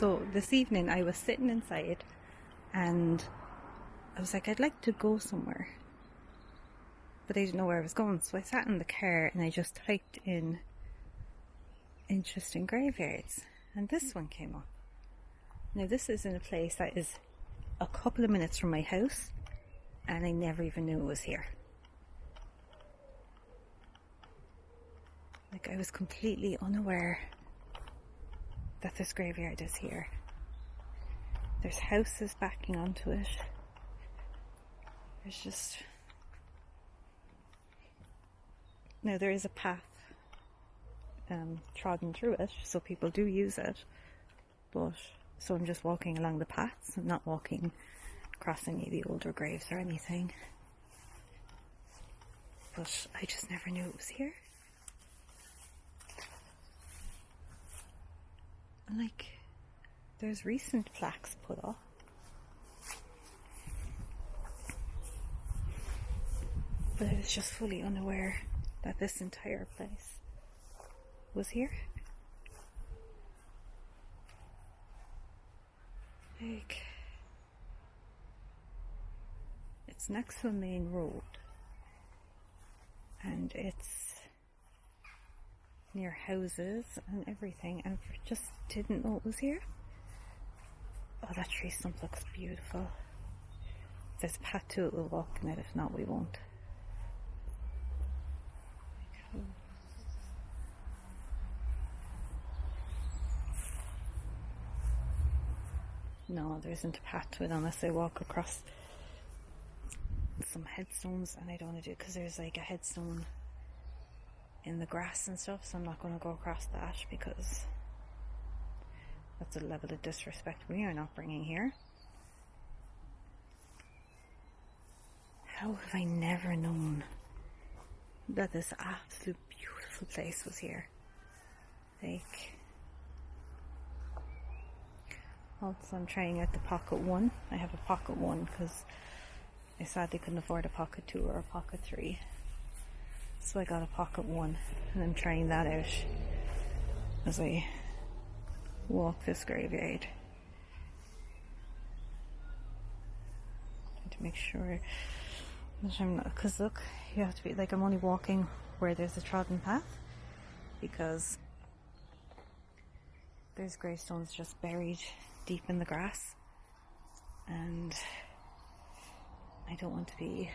So this evening I was sitting inside and I was like, I'd like to go somewhere, but I didn't know where I was going. So I sat in the car and I just typed in interesting graveyards and this one came up. Now this is in a place that is a couple of minutes from my house and I never even knew it was here. Like, I was completely unaware that this graveyard is here. There's houses backing onto it. There's just... Now there is a path trodden through it, so people do use it, but so I'm just walking along the paths. I'm not walking across any of the older graves or anything, but I just never knew it was here. And like, there's recent plaques put up, but I was just fully unaware that this entire place was here. Like, it's next to a main road and it's near houses and everything, and just didn't know it was here. Oh, that tree stump looks beautiful. If there's a path to it, we'll walk in it. If not, we won't. No, there isn't a path to it unless I walk across some headstones, and I don't want to do it because there's like a headstone in the grass and stuff, so I'm not going to go across that because that's a level of disrespect we are not bringing here. How have I never known that this absolute beautiful place was here? Like, also I'm trying out the Pocket 1. I have a Pocket 1 because I sadly couldn't afford a Pocket 2 or a Pocket 3. So I got a Pocket 1 and I'm trying that out as I walk this graveyard. To make sure that I'm not, because look, you have to be like, I'm only walking where there's a trodden path because there's gravestones just buried deep in the grass and I don't want to be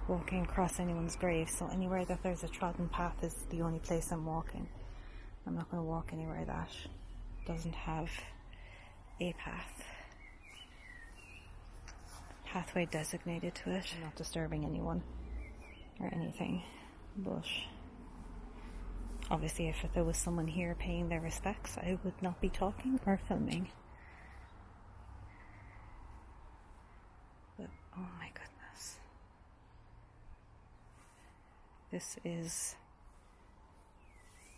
walking across anyone's grave, so anywhere that there's a trodden path is the only place I'm walking. I'm not going to walk anywhere that doesn't have a pathway designated to it. I'm not disturbing anyone or anything, but obviously if there was someone here paying their respects, I would not be talking or filming. But oh my goodness. This is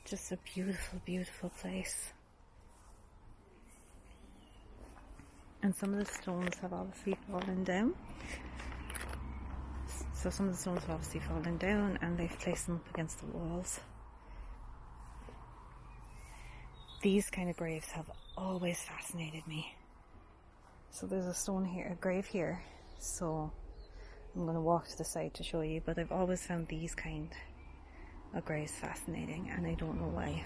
just a beautiful, beautiful place. And some of the stones have obviously fallen down. So some of the stones have obviously fallen down and they've placed them up against the walls. These kind of graves have always fascinated me. So there's a stone here, a grave here. So I'm going to walk to the side to show you, but I've always found these kind of graves fascinating and I don't know why.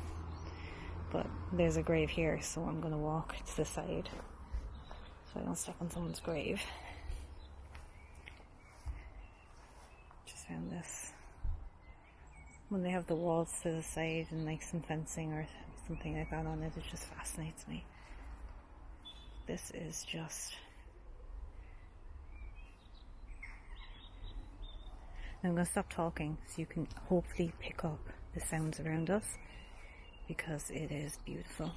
But there's a grave here, so I'm going to walk to the side so I don't step on someone's grave. Just found this. When they have the walls to the side and like some fencing or something like that on it, it just fascinates me. This is just... I'm going to stop talking so you can hopefully pick up the sounds around us because it is beautiful.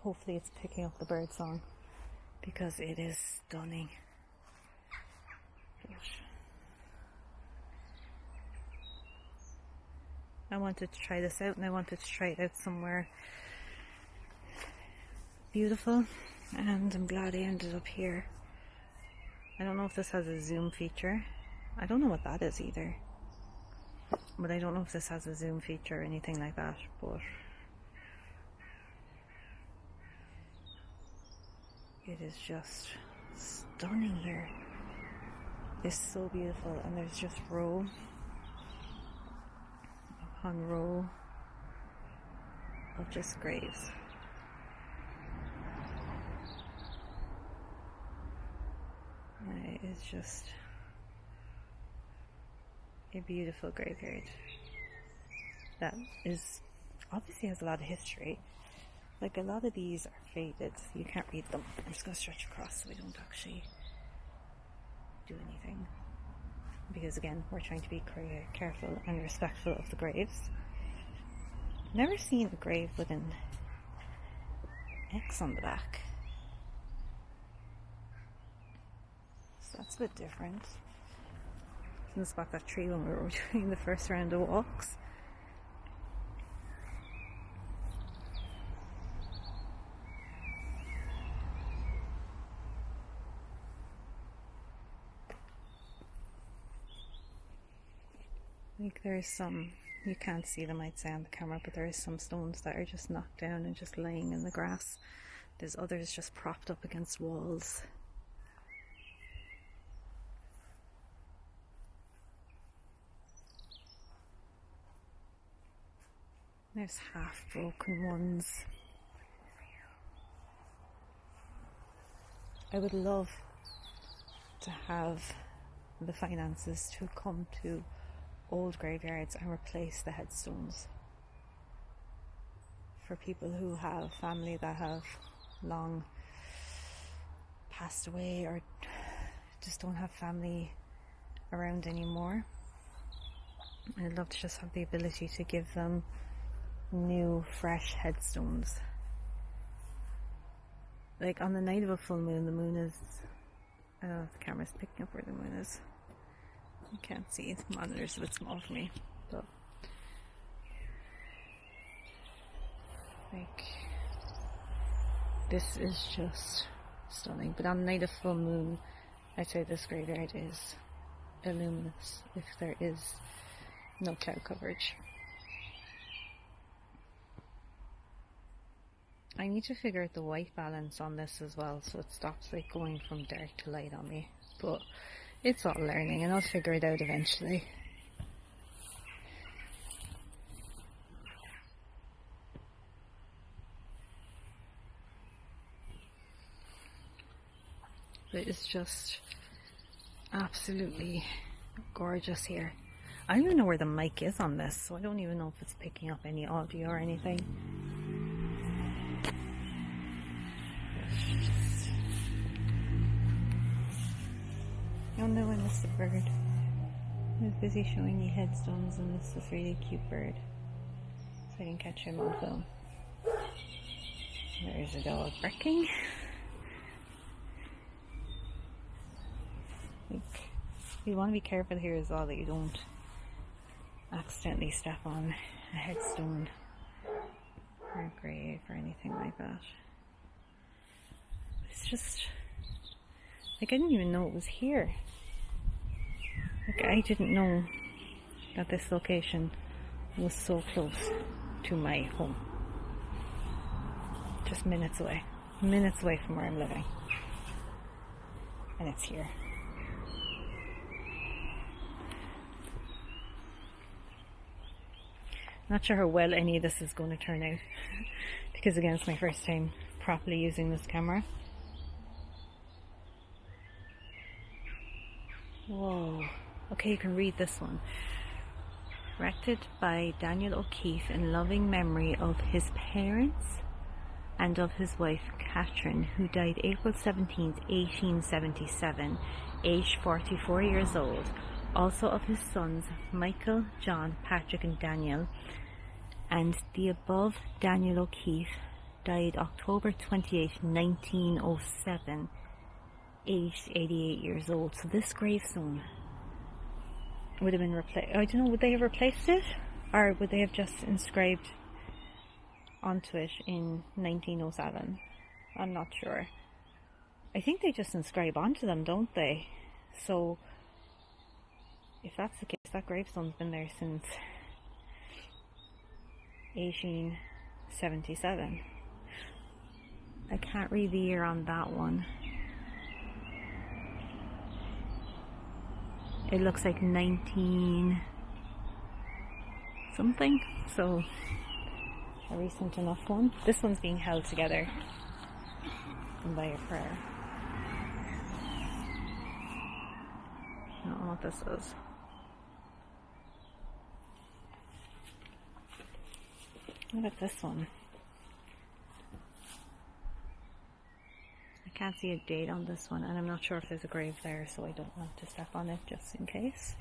Hopefully it's picking up the bird song because it is stunning. I wanted to try this out and I wanted to try it out somewhere beautiful, and I'm glad I ended up here. I don't know if this has a zoom feature. I don't know what that is either. But I don't know if this has a zoom feature or anything like that, but it is just stunning here. It's so beautiful, and there's just row upon row of just graves. It is just a beautiful graveyard that is obviously has a lot of history. Like, a lot of these are faded, so you can't read them. I'm just going to stretch across so we don't actually do anything, because again, we're trying to be careful and respectful of the graves. Never seen a grave with an X on the back, so that's a bit different. Didn't spot that tree when we were doing the first round of walks. Like, there's some, you can't see them I'd say on the camera, but there is some stones that are just knocked down and just laying in the grass. There's others just propped up against walls. There's half broken ones. I would love to have the finances to come to old graveyards and replace the headstones for people who have family that have long passed away or just don't have family around anymore. I'd love to just have the ability to give them new, fresh headstones. Like, on the night of a full moon, the moon is, I don't know if the camera's picking up where the moon is. You can't see, the monitor's a bit small for me, but like, this is just stunning. But on the night of full moon, I'd say this graveyard is illuminous if there is no cloud coverage. I need to figure out the white balance on this as well, so it stops like going from dark to light on me, but it's all learning and I'll figure it out eventually. But it's just absolutely gorgeous here. I don't even know where the mic is on this, so I don't even know if it's picking up any audio or anything. Oh no, I missed a bird. I was busy showing you headstones and this was a really cute bird, so I didn't catch him on film. There's a dog barking. Like, you want to be careful here as well that you don't accidentally step on a headstone or a grave or anything like that. It's just, like, I didn't even know it was here. Like, I didn't know that this location was so close to my home. Just minutes away from where I'm living. And it's here. Not sure how well any of this is going to turn out, because again, it's my first time properly using this camera. Whoa. Okay, you can read this one. Erected by Daniel O'Keefe in loving memory of his parents and of his wife Catherine, who died April 17, 1877, aged 44 years old. Also of his sons Michael, John, Patrick and Daniel. And the above Daniel O'Keefe died October 28, 1907, aged 88 years old. So this gravestone would have been replaced. I don't know, would they have replaced it? Or would they have just inscribed onto it in 1907? I'm not sure. I think they just inscribe onto them, don't they? So if that's the case, that gravestone's been there since 1877. I can't read the year on that one. It looks like 19 something, so a recent enough one. This one's being held together by a prayer. I don't know what this is. Look at this one. I can't see a date on this one, and I'm not sure if there's a grave there, so I don't want to step on it just in case.